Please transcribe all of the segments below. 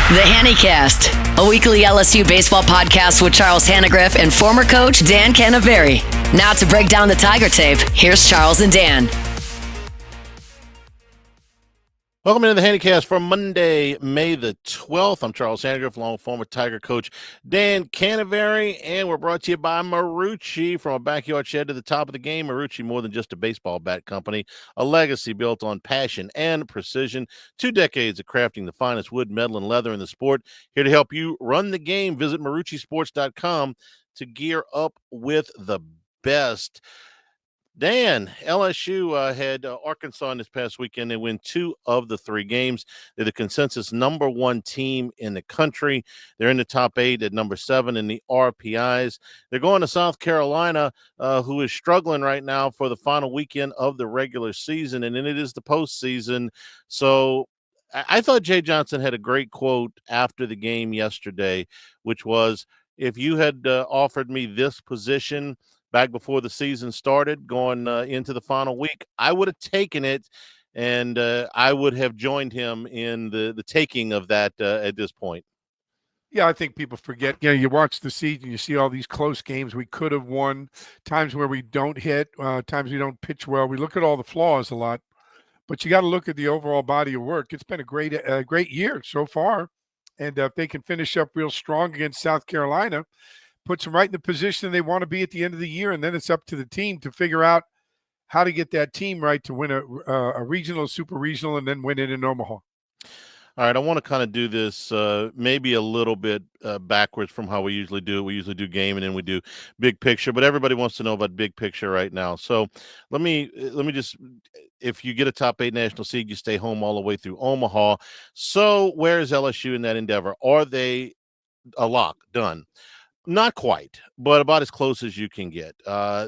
The Hannycast, a weekly LSU baseball podcast with Charles Hannegriff and former coach Dan Canaveri. Now to break down the Tiger tape, here's Charles and Dan. Welcome into the Hannycast for Monday, May the 12th. I'm Charles Hannegriff, along with former Tiger coach Dan Canaveri, and we're brought to you by Marucci. From a backyard shed to the top of the game, Marucci, more than just a baseball bat company, a legacy built on passion and precision. 2 decades of crafting the finest wood, metal, and leather in the sport. Here to help you run the game, visit MarucciSports.com to gear up with the best. Dan, LSU had Arkansas in this past weekend. They win 2 of the 3 games. They're the consensus number 1 team in the country. They're in the top 8 at number 7 in the RPIs. They're going to South Carolina, who is struggling right now for the final weekend of the regular season, and then it is the postseason. So I thought Jay Johnson had a great quote after the game yesterday, which was, if you had offered me this position back before the season started, going into the final week, I would have taken it, and I would have joined him in the taking of that at this point. Yeah, I think people forget. You watch the season, you see all these close games we could have won, times where we don't hit, times we don't pitch well. We look at all the flaws a lot, but you got to look at the overall body of work. It's been a great year so far, and if they can finish up real strong against South Carolina, puts them right in the position they want to be at the end of the year, and then it's up to the team to figure out how to get that team right to win a regional, super regional, and then win it in Omaha. All right, I want to kind of do this maybe a little bit backwards from how we usually do it. We usually do game and then we do big picture, but everybody wants to know about big picture right now. So let me just, if you get a top 8 national seed, you stay home all the way through Omaha. So where is LSU in that endeavor? Are they a lock? Done? Not quite, but about as close as you can get.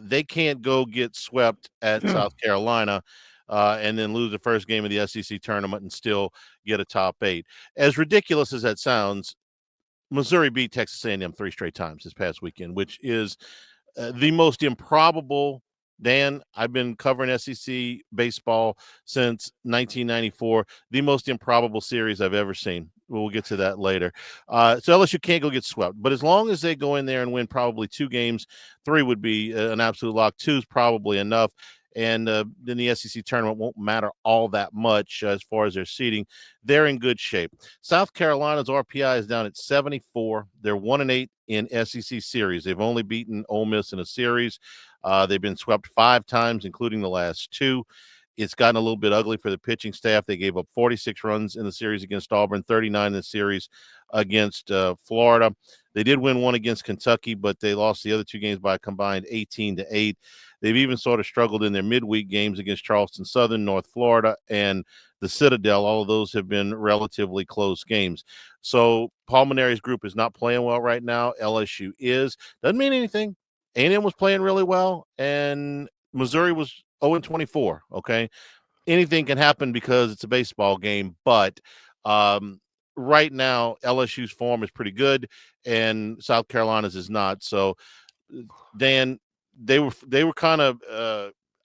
They can't go get swept at South Carolina and then lose the first game of the SEC tournament and still get a top 8. As ridiculous as that sounds, Missouri beat Texas A&M 3 straight times this past weekend, which is the most improbable. Dan, I've been covering SEC baseball since 1994. The most improbable series I've ever seen. We'll get to that later. So LSU can't go get swept. But as long as they go in there and win probably 2 games, 3 would be an absolute lock. 2 is probably enough. And then the SEC tournament won't matter all that much as far as their seeding. They're in good shape. South Carolina's RPI is down at 74. They're 1-8 in SEC series. They've only beaten Ole Miss in a series. They've been swept 5 times, including the last 2. It's gotten a little bit ugly for the pitching staff. They gave up 46 runs in the series against Auburn, 39 in the series against Florida. They did win 1 against Kentucky, but they lost the other 2 games by a combined 18-8. They've even sort of struggled in their midweek games against Charleston Southern, North Florida, and the Citadel. All of those have been relatively close games. So Paul Maneri's group is not playing well right now. LSU is. Doesn't mean anything. A&M was playing really well, and Missouri was 0-24, okay? Anything can happen because it's a baseball game, but right now LSU's form is pretty good, and South Carolina's is not. So, Dan, they were kind of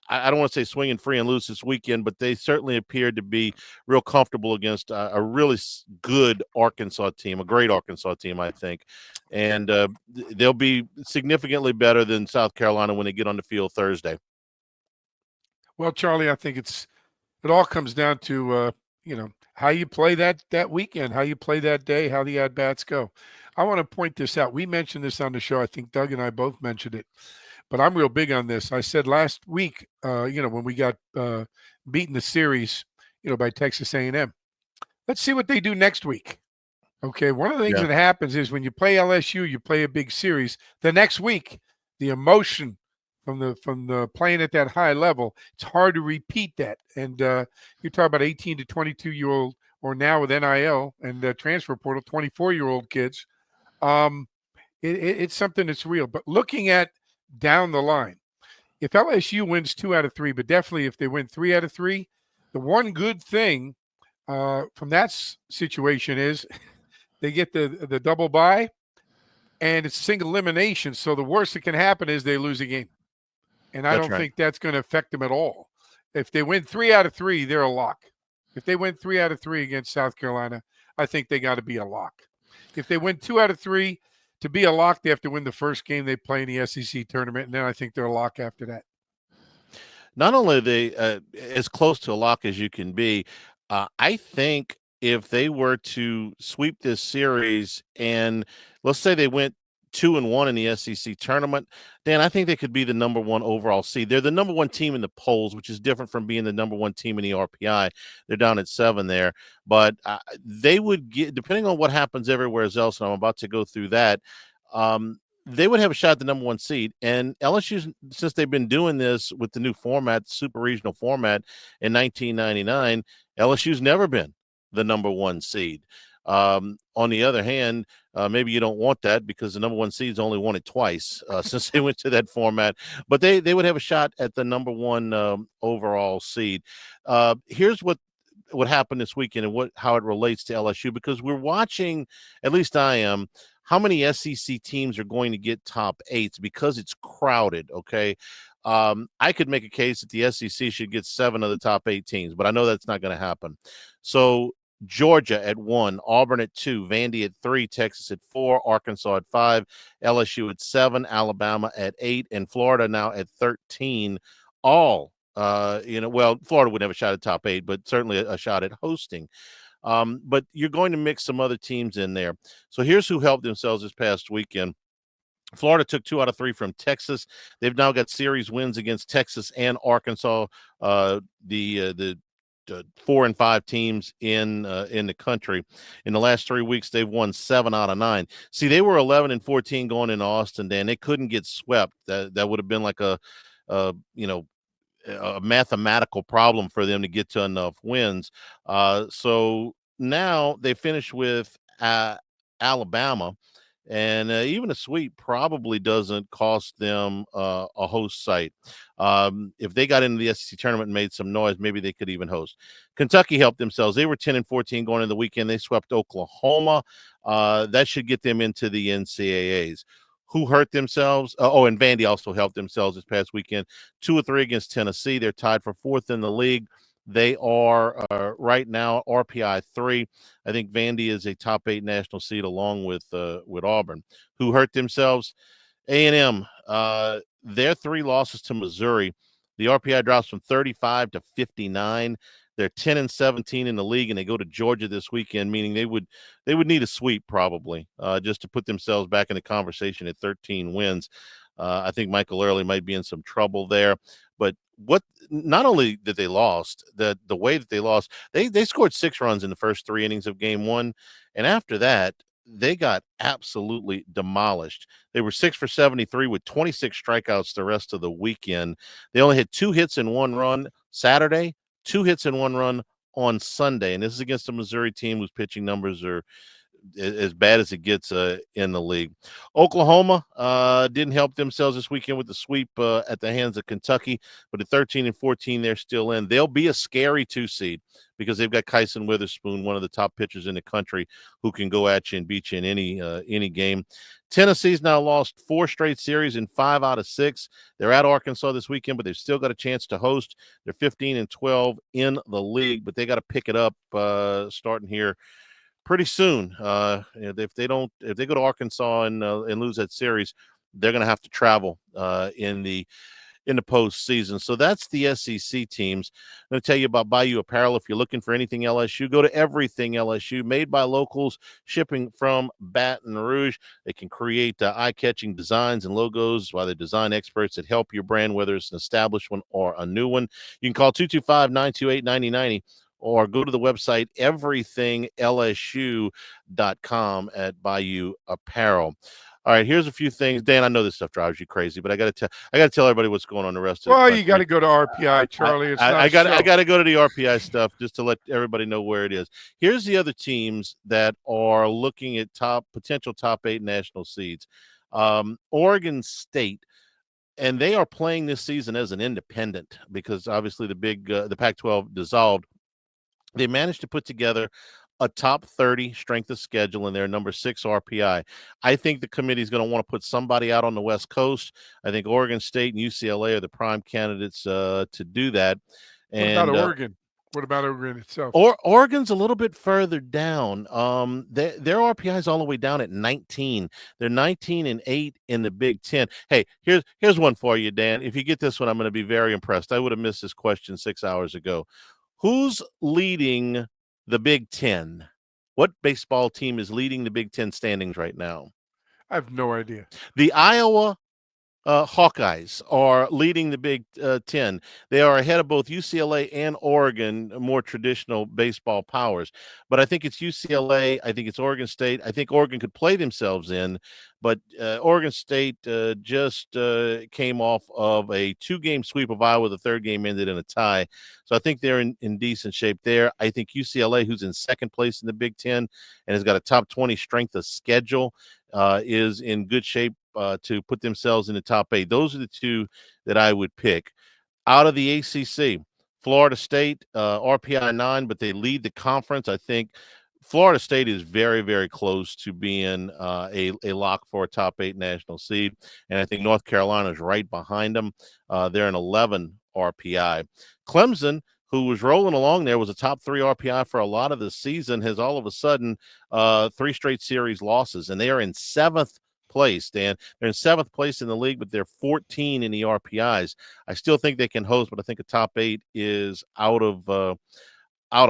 I don't want to say swinging free and loose this weekend, but they certainly appeared to be real comfortable against a really good Arkansas team, a great Arkansas team, I think. And they'll be significantly better than South Carolina when they get on the field Thursday. Well, Charlie, I think it all comes down to how you play that weekend, how you play that day, how the at-bats go. I want to point this out. We mentioned this on the show. I think Doug and I both mentioned it. But I'm real big on this. I said last week, when we got beaten the series, by Texas A&M. Let's see what they do next week. Okay, one of the things that happens is when you play LSU, you play a big series. The next week, the emotion from the playing at that high level, it's hard to repeat that. And you talk about 18 to 22-year-old, or now with NIL and transfer portal, 24-year-old kids. It's something that's real. But looking at down the line, if LSU wins 2 out of 3, but definitely if they win 3 out of 3, the one good thing from that situation is they get the double bye, and it's single elimination. So the worst that can happen is they lose a game. And I don't think that's going to affect them at all. If they win 3 out of 3, they're a lock. If they win 3 out of 3 against South Carolina, I think they got to be a lock. If they win 2 out of 3, to be a lock, they have to win the first game they play in the SEC tournament, and then I think they're a lock after that. Not only are they as close to a lock as you can be, I think if they were to sweep this series and let's say they went 2-1 in the SEC tournament, then I think they could be the number one overall seed. They're the number one team in the polls, which is different from being the number one team in the RPI. They're down at 7 there, but they would get, depending on what happens everywhere else, and I'm about to go through that. They would have a shot at the number one seed. And LSU, since they've been doing this with the new format, super regional format in 1999, LSU's never been the number one seed. On the other hand, maybe you don't want that because the number one seed's only won it twice since they went to that format. But they would have a shot at the number one overall seed. Here's what happened this weekend and how it relates to LSU, because we're watching, at least I am, how many SEC teams are going to get top 8s because it's crowded, okay? I could make a case that the SEC should get 7 of the top 8 teams, but I know that's not going to happen. So Georgia at 1, Auburn at 2, Vandy at 3, Texas at 4, Arkansas at 5, LSU at 7, Alabama at 8, and Florida now at 13, all Florida would have a shot at top 8, but certainly a shot at hosting. But you're going to mix some other teams in there. So here's who helped themselves this past weekend. Florida took 2 out of 3 from Texas. They've now got series wins against Texas and Arkansas, the 4 and 5 teams in the country. In the last 3 weeks, they've won 7 out of 9. See, they were 11 and 14 going into Austin, Dan. They couldn't get swept. That would have been like a mathematical problem for them to get to enough wins. So now they finish with Alabama, and even a sweep probably doesn't cost them a host site. If they got into the SEC tournament and made some noise, maybe they could even host. Kentucky helped themselves. They were 10 and 14 going into the weekend. They swept Oklahoma. That should get them into the NCAAs. Who hurt themselves? And Vandy also helped themselves this past weekend. 2 or 3 against Tennessee. They're tied for 4th in the league. They are right now RPI 3. I think Vandy is a top 8 national seed along with Auburn. Who hurt themselves? A&M. Their 3 losses to Missouri. The RPI drops from 35 to 59. They're 10 and 17 in the league, and they go to Georgia this weekend, meaning they would need a sweep probably just to put themselves back in the conversation at 13 wins. I think Michael Early might be in some trouble there. But not only did they lost, the way that they lost, they scored 6 runs in the first 3 innings of game 1, and after that, they got absolutely demolished. They were 6 for 73 with 26 strikeouts the rest of the weekend. They only had 2 hits and 1 run Saturday, 2 hits and 1 run on Sunday. And this is against a Missouri team whose pitching numbers are as bad as it gets in the league. Oklahoma didn't help themselves this weekend with the sweep at the hands of Kentucky, but at 13 and 14, they're still in. They'll be a scary 2 seed because they've got Kyson Witherspoon, one of the top pitchers in the country, who can go at you and beat you in any game. Tennessee's now lost 4 straight series in 5 out of 6. They're at Arkansas this weekend, but they've still got a chance to host. They're 15 and 12 in the league, but they got to pick it up starting here pretty soon. If they go to Arkansas and lose that series, they're going to have to travel in the postseason. So that's the SEC teams. I'm going to tell you about Bayou Apparel. If you're looking for anything LSU, go to Everything LSU, made by locals, shipping from Baton Rouge. They can create eye-catching designs and logos by the design experts that help your brand, whether it's an established one or a new one. You can call 225-928-9090. or go to the website everythinglsu.com at Bayou Apparel. All right, here's a few things. Dan, I know this stuff drives you crazy, but I got to tell everybody what's going on the rest of the country. You got to go to RPI, Charlie. I got to go to the RPI stuff just to let everybody know where it is. Here's the other teams that are looking at potential top 8 national seeds. Oregon State. And they are playing this season as an independent because obviously the Pac-12 dissolved. They managed to put together a top 30 strength of schedule in their number 6 RPI. I think the committee is going to want to put somebody out on the West Coast. I think Oregon State and UCLA are the prime candidates to do that. And what about Oregon? What about Oregon itself? Oregon's a little bit further down. Their RPI is all the way down at 19. They're 19-8 in the Big Ten. Hey, here's one for you, Dan. If you get this one, I'm going to be very impressed. I would have missed this question 6 hours ago. Who's leading the Big Ten? What baseball team is leading the Big Ten standings right now? I have no idea. The Iowa Hawkeyes are leading the Big Ten. They are ahead of both UCLA and Oregon, more traditional baseball powers. But I think it's UCLA. I think it's Oregon State. I think Oregon could play themselves in, but Oregon State just came off of a 2-game sweep of Iowa. The third game ended in a tie. So I think they're in decent shape there. I think UCLA, who's in second place in the Big Ten and has got a top 20 strength of schedule, is in good shape to put themselves in the top 8. Those are the two that I would pick. Out of the ACC, Florida State, RPI 9, but they lead the conference. I think Florida State is very, very close to being a lock for a top 8 national seed. And I think North Carolina is right behind them. They're an 11 RPI. Clemson, who was rolling along there, was a top 3 RPI for a lot of the season, has all of a sudden 3 straight series losses, and they are in 7th place, Dan. They're in 7th place in the league, but they're 14 in the RPIs. I still think they can host, but I think a top 8 is out of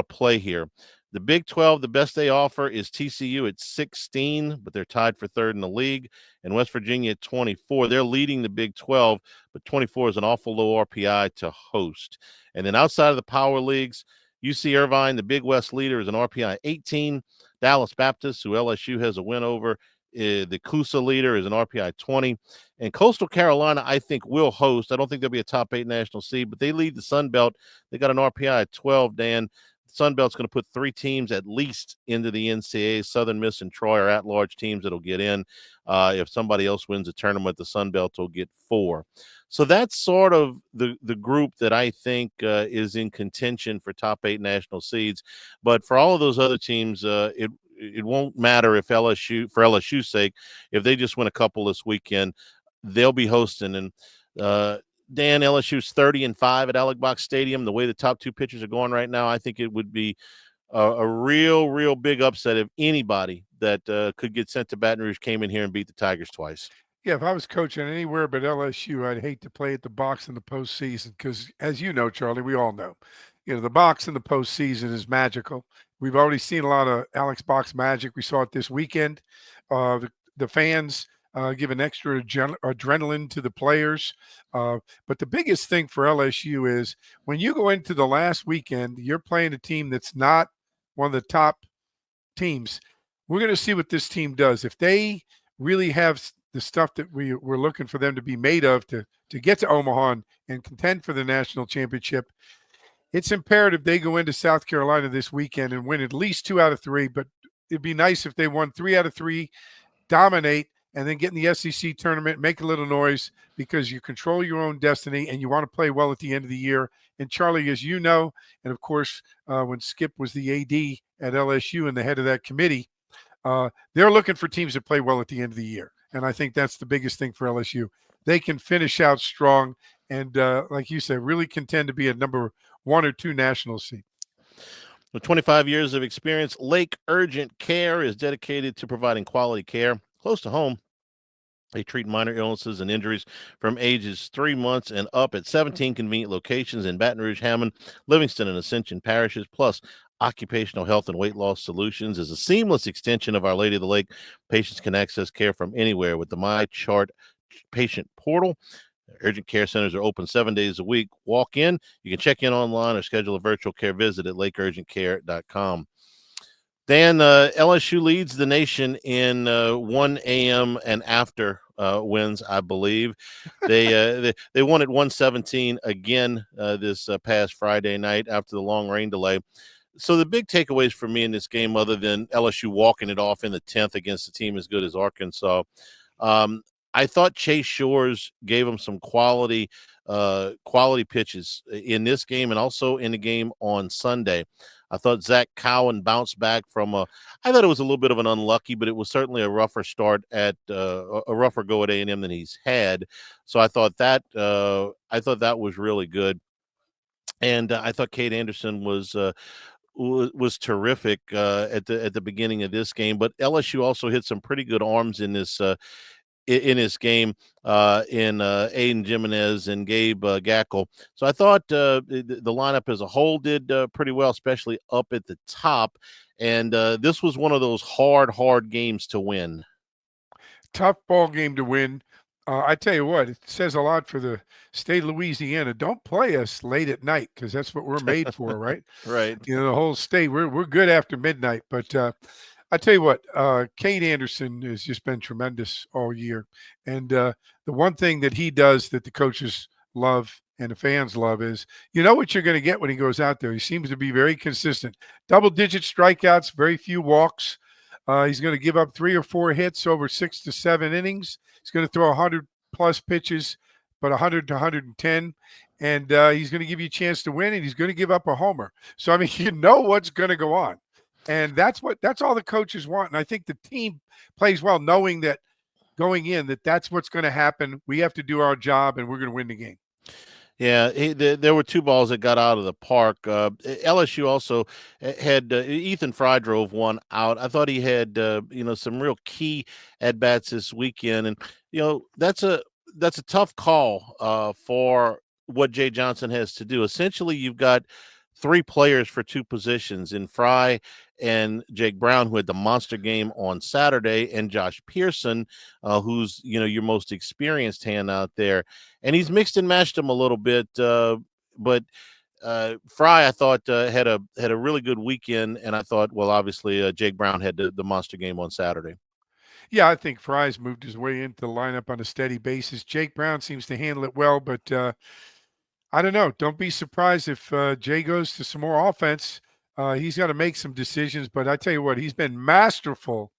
play here. The Big 12, the best they offer is TCU at 16, but they're tied for 3rd in the league, and West Virginia at 24. They're leading the Big 12, but 24 is an awful low RPI to host. And then outside of the power leagues, UC Irvine, the Big West leader, is an RPI 18. Dallas Baptist, who LSU has a win over, the CUSA leader is an RPI 20. And Coastal Carolina, I think, will host. I don't think they'll be a top 8 national seed, but they lead the Sun Belt. They got an RPI 12, Dan. Sun Belt's going to put 3 teams at least into the NCAA. Southern Miss and Troy are at-large teams that'll get in. If somebody else wins the tournament, the Sun Belt will get 4. So that's sort of the group that I think is in contention for top 8 national seeds. But for all of those other teams, it won't matter if LSU, for LSU's sake, if they just win a couple this weekend, they'll be hosting. And Dan, LSU's 30-5 at Alex Box Stadium. The way the top 2 pitchers are going right now, I think it would be a real big upset if anybody that could get sent to Baton Rouge came in here and beat the Tigers twice. Yeah, if I was coaching anywhere but LSU, I'd hate to play at the box in the postseason because, as you know, Charlie, we all know, the box in the postseason is magical. We've already seen a lot of Alex Box magic. We saw it this weekend. The fans give an extra adrenaline to the players. But the biggest thing for LSU is when you go into the last weekend, you're playing a team that's not one of the top teams. We're going to see what this team does. If they really have the stuff that we're looking for them to be made of to get to Omaha and contend for the national championship, it's imperative they go into South Carolina this weekend and win at least 2 out of 3. But it'd be nice if they won 3 out of 3, dominate, and then get in the SEC tournament, make a little noise because you control your own destiny and you want to play well at the end of the year. And Charlie, as you know, and of course, when Skip was the AD at LSU and the head of that committee, they're looking for teams that play well at the end of the year. And I think that's the biggest thing for LSU. They can finish out strong and, like you said, really contend to be a number 1 or 2 national seed. With 25 years of experience, Lake Urgent Care is dedicated to providing quality care close to home. They treat minor illnesses and injuries from ages 3 months and up at 17 convenient locations in Baton Rouge, Hammond, Livingston, and Ascension parishes. Plus, Occupational Health and Weight Loss Solutions is a seamless extension of Our Lady of the Lake. Patients can access care from anywhere with the MyChart patient portal. Urgent care centers are open 7 days a week. Walk in. You can check in online or schedule a virtual care visit at lakeurgentcare.com. Dan, LSU leads the nation in 1 a.m. and after wins, I believe. They won at 117 again this past Friday night after the long rain delay. So the big takeaways for me in this game, other than LSU walking it off in the 10th against a team as good as Arkansas, I thought Chase Shores gave them some quality pitches in this game and also in the game on Sunday. I thought Zach Cowan bounced back from I thought it was a little bit of an unlucky, but it was certainly a rougher start at a rougher go at A&M than he's had. So I thought that was really good. And I thought Kate Anderson was terrific at the beginning of this game. But LSU also hit some pretty good arms in this game in Aiden Jimenez and Gabe Gackle. So I thought the lineup as a whole did pretty well, especially up at the top. And this was one of those hard games to win. Tough ball game to win. I tell you what, it says a lot for the state of Louisiana. Don't play us late at night because that's what we're made for, right? Right. You know, the whole state, we're good after midnight. But I tell you what, Kate Anderson has just been tremendous all year. And the one thing that he does that the coaches love and the fans love is, you know what you're going to get when he goes out there. He seems to be very consistent. Double-digit strikeouts, very few walks. He's going to give up 3 or 4 hits over 6 to 7 innings. He's going to throw 100-plus pitches, but 100 to 110. And he's going to give you a chance to win, and he's going to give up a homer. So, I mean, you know what's going to go on. And that's all the coaches want. And I think the team plays well knowing that going in that's what's going to happen. We have to do our job, and we're going to win the game. Yeah, there were 2 balls that got out of the park. LSU also had Ethan Fry drove one out. I thought he had some real key at bats this weekend, and that's a tough call for what Jay Johnson has to do. Essentially, you've got 3 players for 2 positions in Fry and Jake Brown, who had the monster game on Saturday, and Josh Pearson, who's your most experienced hand out there. And he's mixed and matched them a little bit, but Fry, I thought, had a really good weekend, and I thought, well, obviously, Jake Brown had the monster game on Saturday. Yeah, I think Fry's moved his way into the lineup on a steady basis. Jake Brown seems to handle it well, but I don't know. Don't be surprised if Jay goes to some more offense. He's got to make some decisions, but I tell you what, he's been masterful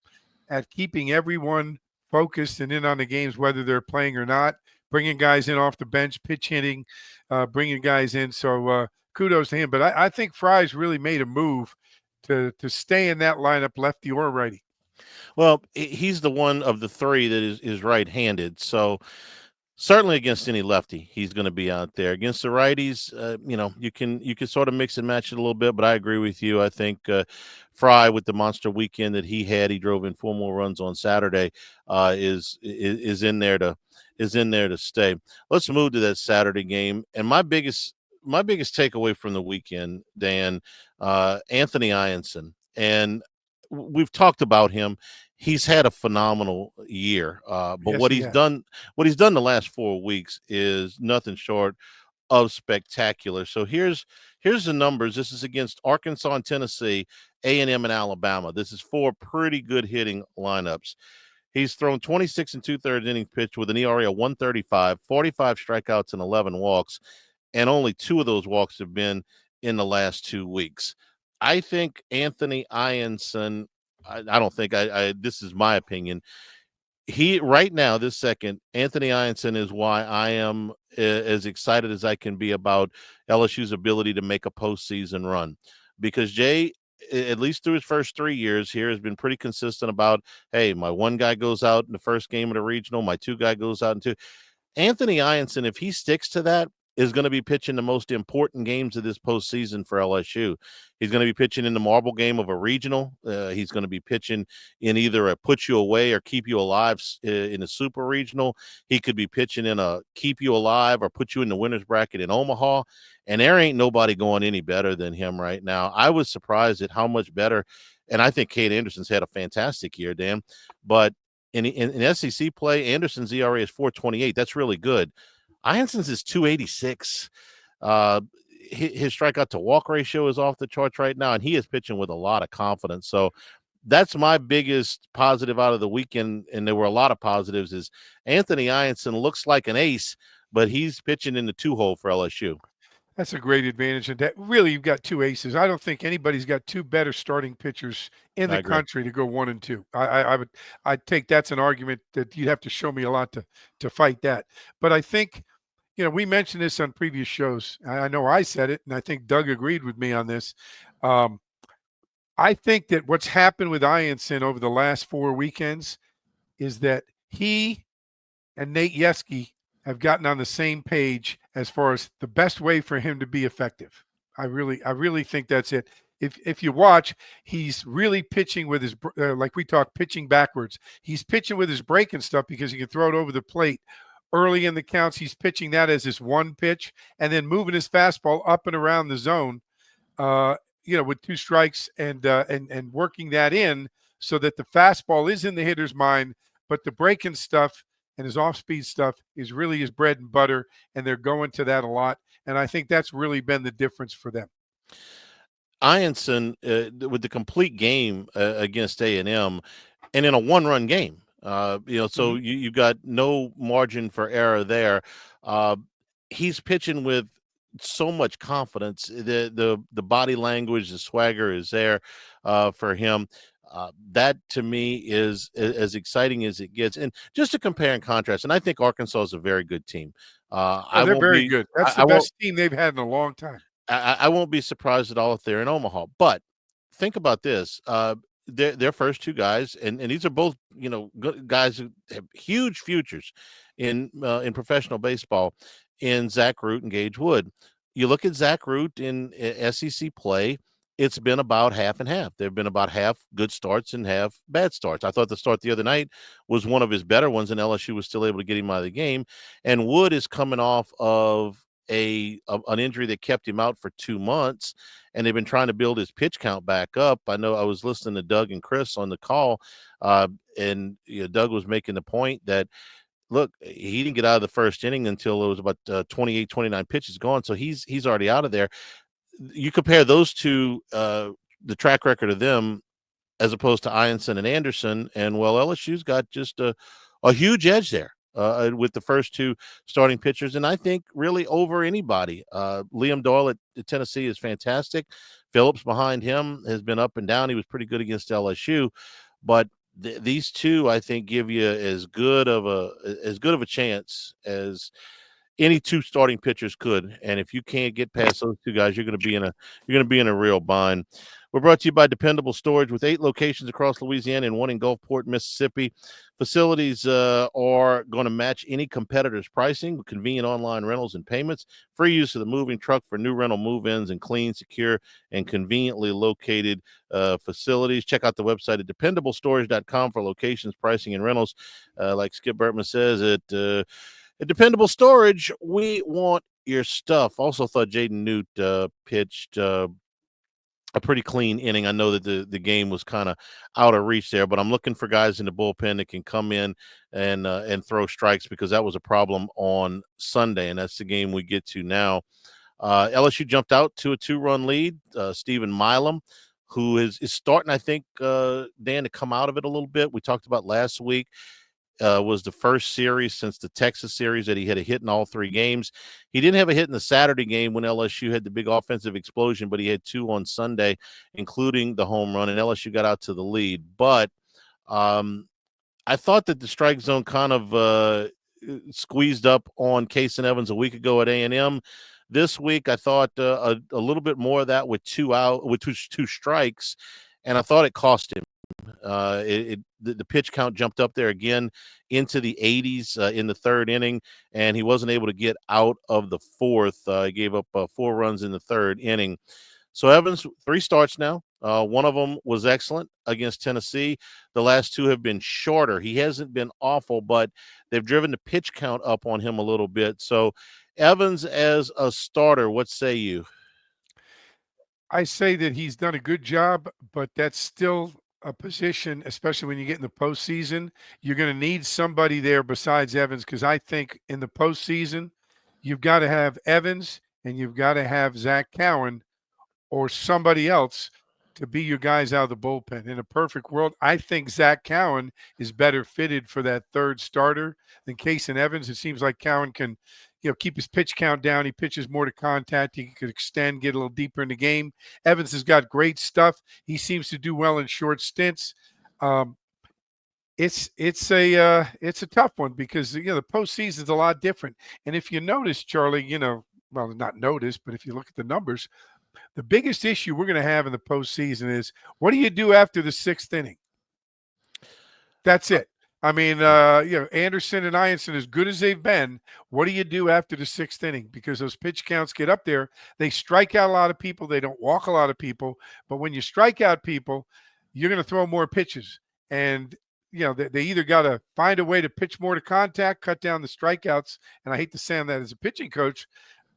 at keeping everyone focused and in on the games, whether they're playing or not, bringing guys in off the bench, pitch hitting, bringing guys in. So kudos to him. But I think Fry's really made a move to stay in that lineup, lefty or righty. Well, he's the one of the 3 that is right-handed, so certainly against any lefty, he's going to be out there. Against the righties, you can sort of mix and match it a little bit, but I agree with you. I think Fry, with the monster weekend that he had, he drove in 4 more runs on Saturday, is in there to stay. Let's move to that Saturday game, and my biggest takeaway from the weekend, Dan, Anthony Ianson, and we've talked about him. He's had a phenomenal year, but Yes, what he he's has. done the last 4 weeks is nothing short of spectacular. So here's the numbers. This is against Arkansas and Tennessee, A&M and Alabama. This is 4 pretty good hitting lineups. He's thrown 26 2/3 innings pitched with an ERA of 1.35, 45 strikeouts and 11 walks, and only 2 of those walks have been in the last 2 weeks. I think Anthony Ianson, I don't think this is my opinion. He right now, this second, Anthony Ianson is why I am as excited as I can be about LSU's ability to make a postseason run, because Jay, at least through his first 3 years here, has been pretty consistent about, hey, my 1 guy goes out in the first game of the regional, my 2 guy goes out in 2. Anthony Ianson, if he sticks to that, is going to be pitching the most important games of this postseason for LSU. He's going to be pitching in the marble game of a regional. He's going to be pitching in either a put you away or keep you alive in a super regional. He could be pitching in a keep you alive or put you in the winner's bracket in Omaha. And there ain't nobody going any better than him right now. I was surprised at how much better. And I think Kate Anderson's had a fantastic year, Dan. But in SEC play, Anderson's ERA is 4.28. That's really good. Ianson's is 2.86. His strikeout to walk ratio is off the charts right now, and he is pitching with a lot of confidence. So that's my biggest positive out of the weekend, and there were a lot of positives, is Anthony Ianson looks like an ace, but he's pitching in the 2-hole for LSU. That's a great advantage. And that really, you've got 2 aces. I don't think anybody's got 2 better starting pitchers in I the agree. country to go 1 and 2. I'd take that's an argument that you'd have to show me a lot to fight that. But I think, we mentioned this on previous shows. I know I said it, and I think Doug agreed with me on this. I think that what's happened with Ianson over the last 4 weekends is that he and Nate Yeskie have gotten on the same page as far as the best way for him to be effective. I really think that's it. If you watch, he's really pitching with his like we talk pitching backwards. He's pitching with his break and stuff because he can throw it over the plate. Early in the counts, he's pitching that as his one pitch, and then moving his fastball up and around the zone. With 2 strikes and working that in so that the fastball is in the hitter's mind, but the breaking stuff and his off-speed stuff is really his bread and butter, and they're going to that a lot. And I think that's really been the difference for them. Ianson with the complete game against A&M, and in a one-run game. So you got no margin for error there. He's pitching with so much confidence. The body language, the swagger is there for him. That to me is as exciting as it gets. And just to compare and contrast, and I think Arkansas is a very good team. They're very good. That's the best team they've had in a long time. I won't be surprised at all if they're in Omaha. But think about this. Their first 2 guys, and these are both, good guys who have huge futures in professional baseball, in Zach Root and Gage Wood. You look at Zach Root in SEC play, it's been about half and half. There have been about half good starts and half bad starts. I thought the start the other night was one of his better ones, and LSU was still able to get him out of the game. And Wood is coming off of an injury that kept him out for 2 months, and they've been trying to build his pitch count back up. I know I was listening to Doug and Chris on the call, and Doug was making the point that, look, he didn't get out of the first inning until it was about 28, 29 pitches gone, so he's already out of there. You compare those two, the track record of them, as opposed to Ianson and Anderson, and LSU's got just a huge edge there. With the first 2 starting pitchers, and I think really over anybody. Liam Doyle at Tennessee is fantastic. Phillips behind him has been up and down. He was pretty good against LSU, but these 2 I think give you as good of a chance as any 2 starting pitchers could. And if you can't get past those 2 guys, you're going to be in a real bind. We're brought to you by Dependable Storage with 8 locations across Louisiana and 1 in Gulfport, Mississippi. Facilities are going to match any competitor's pricing with convenient online rentals and payments. Free use of the moving truck for new rental move-ins and clean, secure, and conveniently located facilities. Check out the website at dependablestorage.com for locations, pricing, and rentals. Like Skip Bertman says, at Dependable Storage, we want your stuff. Also thought Jaden Newt pitched a pretty clean inning. I know that the game was kind of out of reach there, but I'm looking for guys in the bullpen that can come in and throw strikes, because that was a problem on Sunday, and that's the game we get to now. LSU jumped out to a 2-run lead. Stephen Milam, who is starting, I think, Dan, to come out of it a little bit. We talked about last week. Was the first series since the Texas series that he had a hit in all 3 games. He didn't have a hit in the Saturday game when LSU had the big offensive explosion, but he had 2 on Sunday, including the home run, and LSU got out to the lead. But I thought that the strike zone kind of squeezed up on Case and Evans a week ago at A&M. This week, I thought a little bit more of that with 2 strikes, and I thought it cost him. The pitch count jumped up there again into the 80s in the 3rd inning, and he wasn't able to get out of the 4th. He gave up 4 runs in the 3rd inning. So Evans, 3 starts now. One of them was excellent against Tennessee. The last 2 have been shorter. He hasn't been awful, but they've driven the pitch count up on him a little bit. So Evans as a starter, what say you? I say that he's done a good job, but that's still a position, especially when you get in the postseason, you're going to need somebody there besides Evans, because I think in the postseason, you've got to have Evans and you've got to have Zach Cowan or somebody else to be your guys out of the bullpen. In a perfect world, I think Zach Cowan is better fitted for that 3rd starter than Case and Evans. It seems like Cowan can, keep his pitch count down. He pitches more to contact. He could extend, get a little deeper in the game. Evans has got great stuff. He seems to do well in short stints. It's a tough one because the postseason is a lot different. And if you notice, Charlie, well, not notice, but if you look at the numbers, the biggest issue we're going to have in the postseason is, what do you do after the 6th inning? That's it. I mean, Anderson and Ianson, as good as they've been, what do you do after the sixth inning? Because those pitch counts get up there. They strike out a lot of people. They don't walk a lot of people. But when you strike out people, you're going to throw more pitches. And, they either got to find a way to pitch more to contact, cut down the strikeouts. And I hate to sound that as a pitching coach,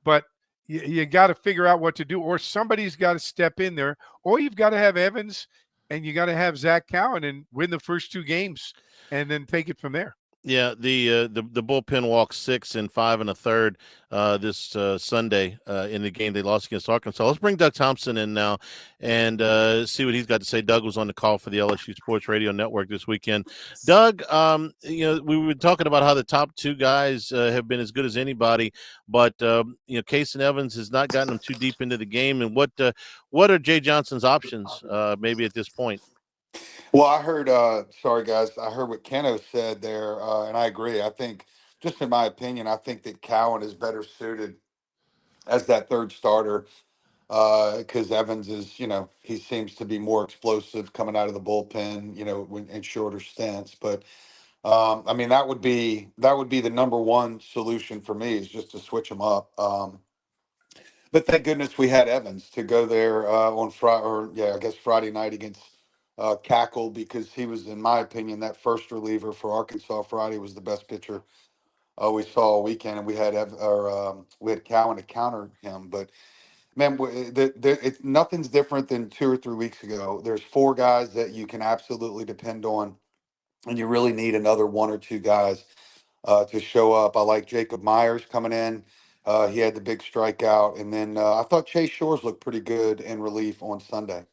but you got to figure out what to do, or somebody's got to step in there, or you've got to have Evans and you got to have Zach Cowan and win the first two games and then take it from there. Yeah, the bullpen walked 6 and 5 1/3 this Sunday in the game they lost against Arkansas. Let's bring Doug Thompson in now and see what he's got to say. Doug was on the call for the LSU Sports Radio Network this weekend. Doug, we were talking about how the top two guys have been as good as anybody, but Case and Evans has not gotten them too deep into the game. And what are Jay Johnson's options maybe at this point? Well, I heard, sorry guys, I heard what Keno said there, and I agree. I think, just in my opinion, I think that Cowan is better suited as that third starter because Evans is, he seems to be more explosive coming out of the bullpen, in shorter stints. But I mean, that would be the number one solution for me is just to switch them up. But thank goodness we had Evans to go there on Friday, or I guess Friday night against Cackle, because he was, in my opinion, that first reliever for Arkansas Friday was the best pitcher we saw all weekend, and we had we had Cowan to counter him. But man, nothing's different than 2 or 3 weeks ago. There's four guys that you can absolutely depend on, and you really need another one or two guys to show up. I like Jacob Myers coming in. He had the big strikeout. And then I thought Chase Shores looked pretty good in relief on Sunday.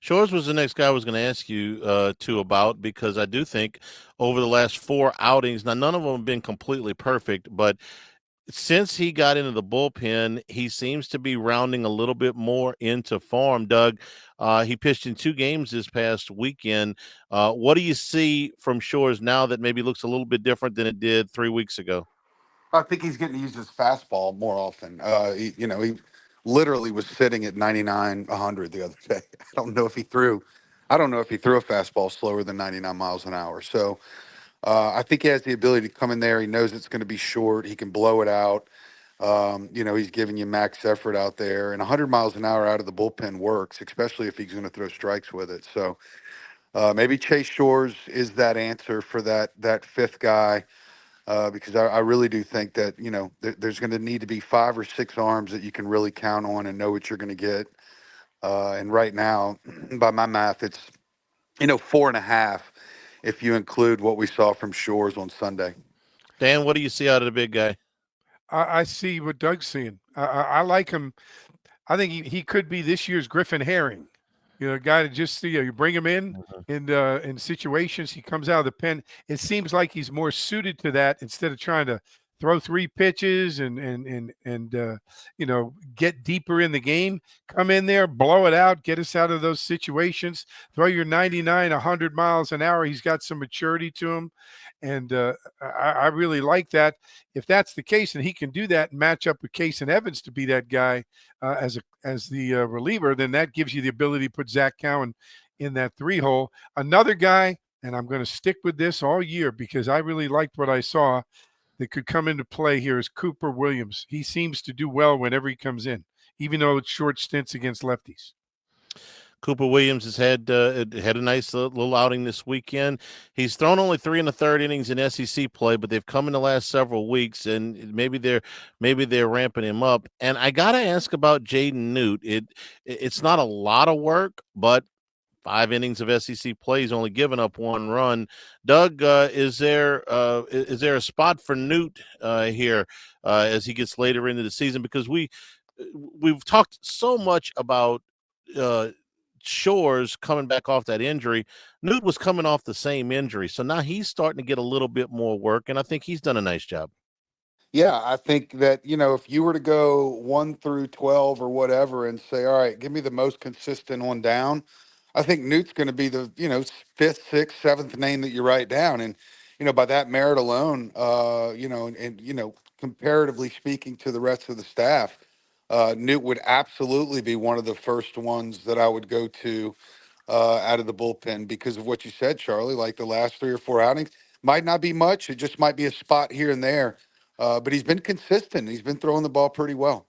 Shores was the next guy I was going to ask you about, because I do think over the last 4 outings, now none of them have been completely perfect, but since he got into the bullpen, he seems to be rounding a little bit more into form. Doug, he pitched in 2 games this past weekend. What do you see from Shores now that maybe looks a little bit different than it did 3 weeks ago? I think he's getting to use his fastball more often. He literally was sitting at 99, 100 the other day. I don't know if he threw a fastball slower than 99 miles an hour. So I think he has the ability to come in there. He knows it's going to be short. He can blow it out. He's giving you max effort out there, and 100 miles an hour out of the bullpen works, especially if he's going to throw strikes with it. So maybe Chase Shores is that answer for that fifth guy. Because I really do think that, there's going to need to be 5 or 6 arms that you can really count on and know what you're going to get. And right now, by my math, it's, 4.5 if you include what we saw from Shores on Sunday. Dan, what do you see out of the big guy? I see what Doug's seeing. I like him. I think he could be this year's Griffin Herring. A guy to just see, you bring him in situations, he comes out of the pen. It seems like he's more suited to that instead of trying to throw 3 pitches and get deeper in the game. Come in there, blow it out, get us out of those situations. Throw your 99, 100 miles an hour. He's got some maturity to him, and I really like that. If that's the case, and he can do that and match up with Case and Evans to be that guy as the reliever, then that gives you the ability to put Zach Cowan in that 3 hole. Another guy, and I'm going to stick with this all year because I really liked what I saw that could come into play here, is Cooper Williams. He seems to do well whenever he comes in, even though it's short stints against lefties. Cooper Williams has had a nice little outing this weekend. He's thrown only 3 1/3 innings in SEC play, but they've come in the last several weeks, and maybe they're ramping him up. And I gotta ask about Jaden Newt. It's not a lot of work, but 5 innings of SEC play, he's only given up 1 run. Doug, is there a spot for Newt here as he gets later into the season? Because we've talked so much about Shores coming back off that injury. Newt was coming off the same injury, so now he's starting to get a little bit more work, and I think he's done a nice job. Yeah, I think that, if you were to go 1 through 12 or whatever and say, all right, give me the most consistent on down, I think Newt's going to be the, 5th, 6th, 7th name that you write down. And, by that merit alone, comparatively speaking to the rest of the staff, Newt would absolutely be one of the first ones that I would go to out of the bullpen because of what you said, Charlie, like the last 3 or 4 outings. Might not be much. It just might be a spot here and there. But he's been consistent. He's been throwing the ball pretty well.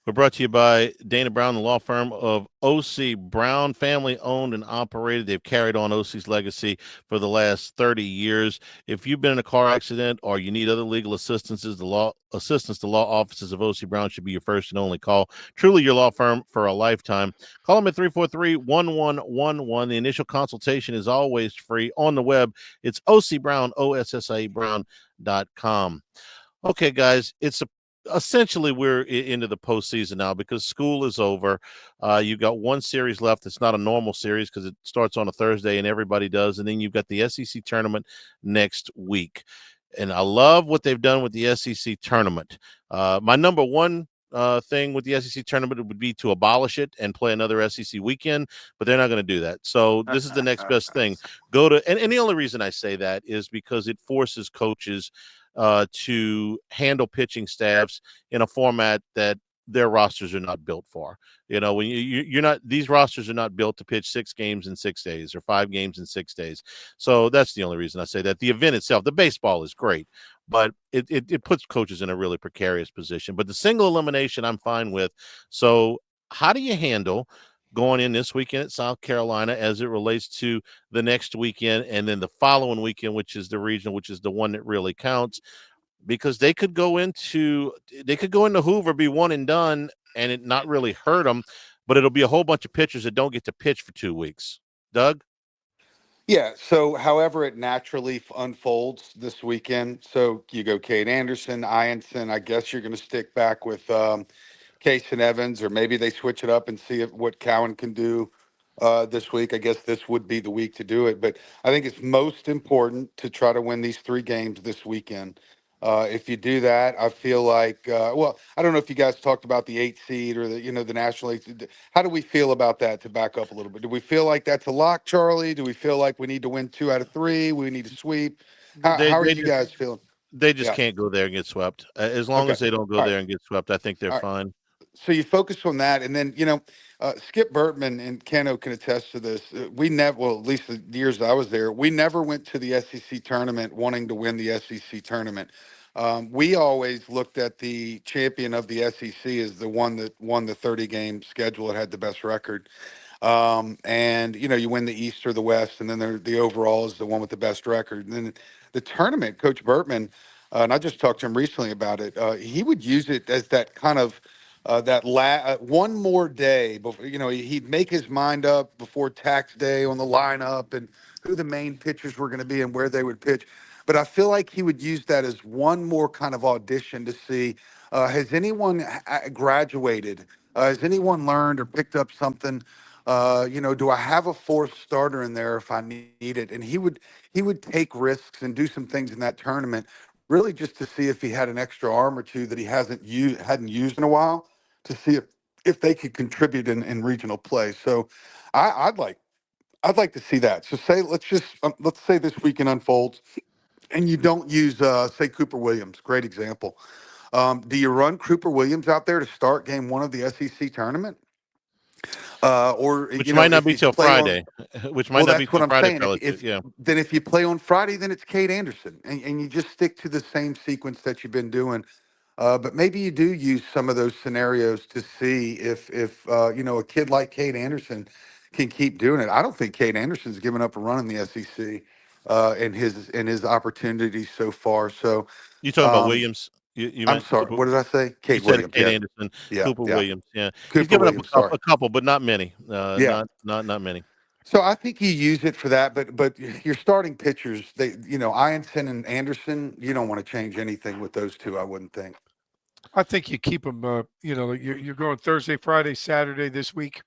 We're brought to you by Dana Brown, the law firm of O.C. Brown, family owned and operated. They've carried on O.C.'s legacy for the last 30 years. If you've been in a car accident or you need other legal assistance, the law offices of O.C. Brown should be your first and only call. Truly your law firm for a lifetime. Call them at 343-1111. The initial consultation is always free. On the web, it's O.C. Brown, O-S-S-I-E Brown.com. Okay, guys, essentially we're into the postseason now because school is over. You've got one series left. It's not a normal series because it starts on a Thursday and everybody does. And then you've got the SEC tournament next week. And I love what they've done with the SEC tournament. My number one thing with the SEC tournament would be to abolish it and play another SEC weekend, but they're not going to do that. So this is the next best thing. And the only reason I say that is because it forces coaches to handle pitching staffs in a format that their rosters are not built for. When you're not, these rosters are not built to pitch 6 games in 6 days or 5 games in 6 days. So that's the only reason I say that. The event itself, the baseball is great, but it puts coaches in a really precarious position. But the single elimination, I'm fine with. So how do you handle going in this weekend at South Carolina as it relates to the next weekend and then the following weekend, which is the regional, which is the one that really counts? Because they could go into Hoover, be one and done, and it not really hurt them, but it'll be a whole bunch of pitchers that don't get to pitch for 2 weeks. Doug? Yeah, so however it naturally unfolds this weekend, so you go Cade Anderson, Ianson, I guess you're going to stick back with Case and Evans, or maybe they switch it up and see what Cowan can do this week. I guess this would be the week to do it, but I think it's most important to try to win these 3 games this weekend. If you do that, I feel like, well, I don't know if you guys talked about the 8 seed or the national 8 seed. How do we feel about that, to back up a little bit? Do we feel like that's a lock, Charlie? Do we feel like we need to win 2 out of 3? We need to sweep? How are you guys feeling? They just Yeah. can't go there and get swept. As long Okay. as they don't go All there right. and get swept, I think they're All right. fine. So you focus on that, and then Skip Bertman and Keno can attest to this. We never, well, at least the years I was there, we never went to the SEC tournament wanting to win the SEC tournament. We always looked at the champion of the SEC as the one that won the 30-game schedule and had the best record. And you win the East or the West, and then the overall is the one with the best record. And then the tournament, Coach Bertman, and I just talked to him recently about it. He would use it as that kind of one more day before, he'd make his mind up before tax day on the lineup and who the main pitchers were going to be and where they would pitch. But I feel like he would use that as one more kind of audition to see, has anyone graduated? Has anyone learned or picked up something? Do I have a 4th starter in there if I need it? And he would take risks and do some things in that tournament, really just to see if he had an extra arm or two that he hadn't used in a while, to see if they could contribute in regional play. So I'd like to see that. So let's say this weekend unfolds and you don't use say Cooper Williams, great example. Do you run Cooper Williams out there to start game 1 of the SEC tournament? Or Which might not be till Friday. Well, that's what I'm saying. Yeah. If you play on Friday, then it's Cade Anderson, and you just stick to the same sequence that you've been doing. But maybe you do use some of those scenarios to see if a kid like Cade Anderson can keep doing it. I don't think Cade Anderson's given up a run in the SEC in his opportunities so far. So You talking about Williams? You I'm meant sorry. Cooper? What did I say? You Cade said Williams. Cade Yeah, Anderson, yeah, Cooper yeah. Williams. Yeah, he's Cooper given up Williams. Sorry. a couple, but not many. Yeah. Not many. So I think you use it for that, but your starting pitchers, Ianson and Anderson, you don't want to change anything with those 2, I wouldn't think. I think you keep them. You're going Thursday, Friday, Saturday this week.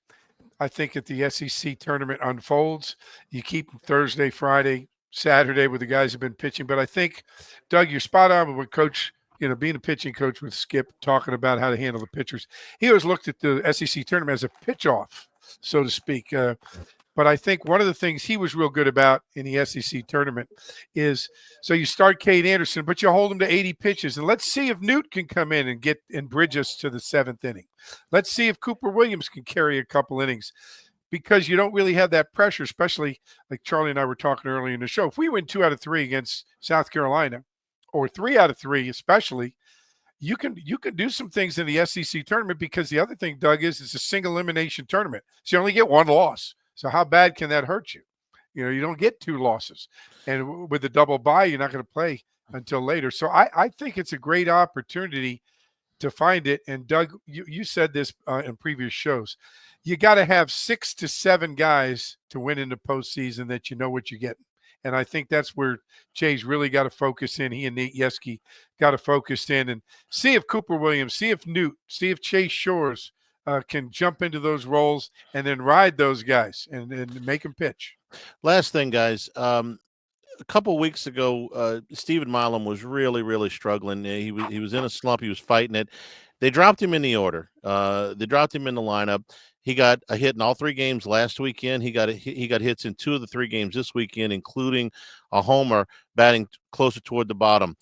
I think if the SEC tournament unfolds, you keep them Thursday, Friday, Saturday with the guys who've been pitching. But I think, Doug, you're spot on with what Coach, being a pitching coach with Skip, talking about how to handle the pitchers. He always looked at the SEC tournament as a pitch off, so to speak. But I think one of the things he was real good about in the SEC tournament is, so you start Cade Anderson, but you hold him to 80 pitches. And let's see if Newt can come in and bridge us to the 7th inning. Let's see if Cooper Williams can carry a couple innings. because you don't really have that pressure, especially like Charlie and I were talking earlier in the show. If we win 2 out of 3 against South Carolina, or 3 out of 3 especially, you can do some things in the SEC tournament, because the other thing, Doug, is it's a single elimination tournament. So you only get 1 loss. So how bad can that hurt you? You don't get 2 losses. And with the double bye, you're not going to play until later. So I think it's a great opportunity to find it. And Doug, you said this in previous shows. You got to have 6 to 7 guys to win in the postseason that you know what you're getting. And I think that's where Jay's really got to focus in. He and Nate Yeske got to focus in and see if Cooper Williams, see if Newt, see if Chase Shores can jump into those roles and then ride those guys and make them pitch. Last thing, guys. A couple of weeks ago, Stephen Milam was really, really struggling. He was in a slump. He was fighting it. They dropped him in the order. They dropped him in the lineup. He got a hit in all 3 games last weekend. He got hits in 2 of the 3 games this weekend, including a homer, batting closer toward the bottom.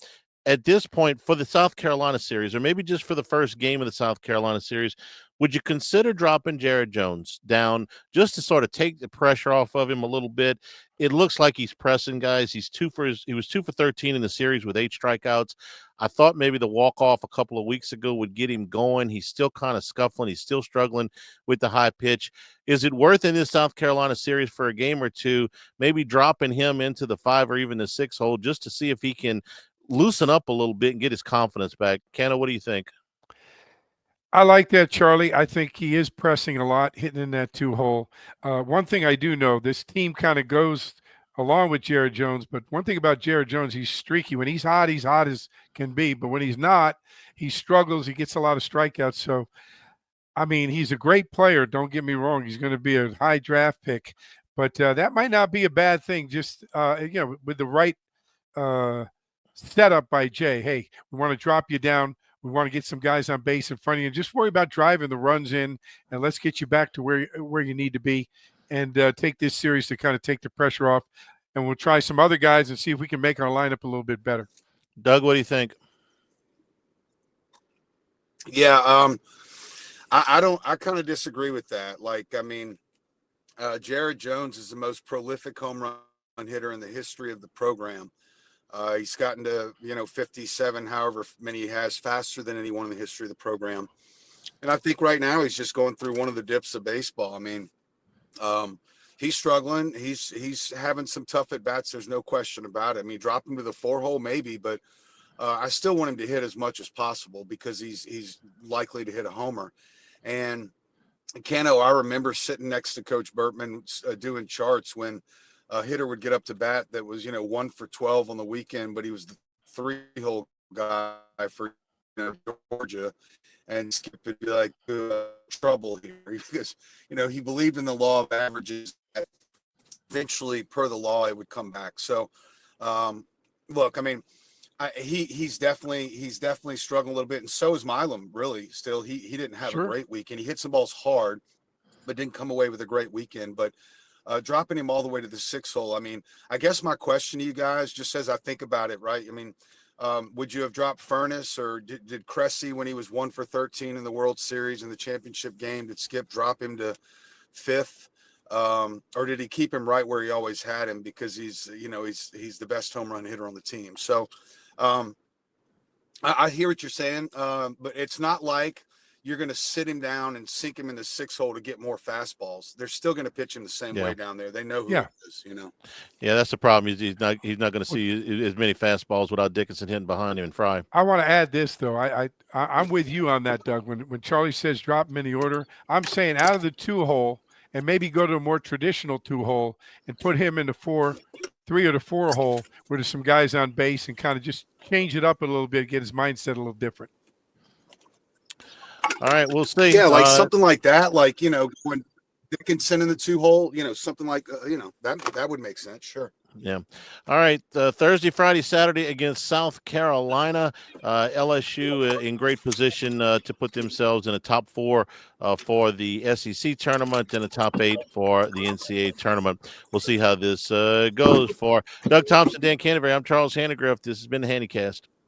At this point, for the South Carolina series, or maybe just for the first game of the South Carolina series, would you consider dropping Jared Jones down just to sort of take the pressure off of him a little bit? It looks like he's pressing, guys. He was 2 for 13 in the series with 8 strikeouts. I thought maybe the walk-off a couple of weeks ago would get him going. He's still kind of scuffling. He's still struggling with the high pitch. Is it worth in this South Carolina series for a game or two, maybe dropping him into the 5 or even the 6 hole just to see if he can loosen up a little bit and get his confidence back? Canna, what do you think? I like that, Charlie. I think he is pressing a lot, hitting in that 2 hole. One thing I do know, this team kind of goes along with Jared Jones, but one thing about Jared Jones, he's streaky. When he's hot as can be, but when he's not, he struggles. He gets a lot of strikeouts. So, I mean, he's a great player. Don't get me wrong. He's going to be a high draft pick, but that might not be a bad thing. Just, with the right setup by Jay. Hey, we want to drop you down. We want to get some guys on base in front of you. Just worry about driving the runs in, and let's get you back to where you need to be, and take this series to kind of take the pressure off. And we'll try some other guys and see if we can make our lineup a little bit better. Doug, what do you think? Yeah, I kind of disagree with that. Like, I mean, Jared Jones is the most prolific home run hitter in the history of the program. He's gotten to, 57, however many he has, faster than anyone in the history of the program. And I think right now he's just going through one of the dips of baseball. I mean, he's struggling. He's having some tough at-bats. There's no question about it. I mean, drop him to the 4 hole maybe, but I still want him to hit as much as possible because he's likely to hit a homer. And Cano, I remember sitting next to Coach Burtman doing charts when a hitter would get up to bat that was, 1 for 12 on the weekend, but he was the 3-hole guy for Georgia, and Skip would be like, trouble here, because he believed in the law of averages. Eventually, per the law, it would come back. So, look, I mean, he's definitely struggling a little bit, and so is Milam. Really, still, he didn't have a great weekend. He hit some balls hard, but didn't come away with a great weekend. But dropping him all the way to the 6 hole. I mean, I guess my question to you guys, just as I think about it, right? I mean, would you have dropped Furness, or did Cressy, when he was 1 for 13 in the World Series in the championship game, did Skip drop him to 5th? Or did he keep him right where he always had him because he's the best home run hitter on the team? So I hear what you're saying, but it's not like you're going to sit him down and sink him in the 6 hole to get more fastballs. They're still going to pitch him the same way down there. They know who he is, Yeah, that's the problem. He's not going to see as many fastballs without Dickinson hitting behind him and Fry. I want to add this, though. I'm with you on that, Doug. When Charlie says drop him in the order, I'm saying out of the 2 hole and maybe go to a more traditional 2 hole and put him in the 3 or the 4 hole where there's some guys on base, and kind of just change it up a little bit, get his mindset a little different. All right, we'll see. Yeah, like something like that, like, when Dickinson in the 2 hole, something like, that would make sense. Sure. Yeah. All right. Thursday, Friday, Saturday against South Carolina. LSU in great position to put themselves in a top 4 for the SEC tournament and a top 8 for the NCAA tournament. We'll see how this goes. For Doug Thompson, Dan Canterbury, I'm Charles Hanagriff. This has been the Hannycast.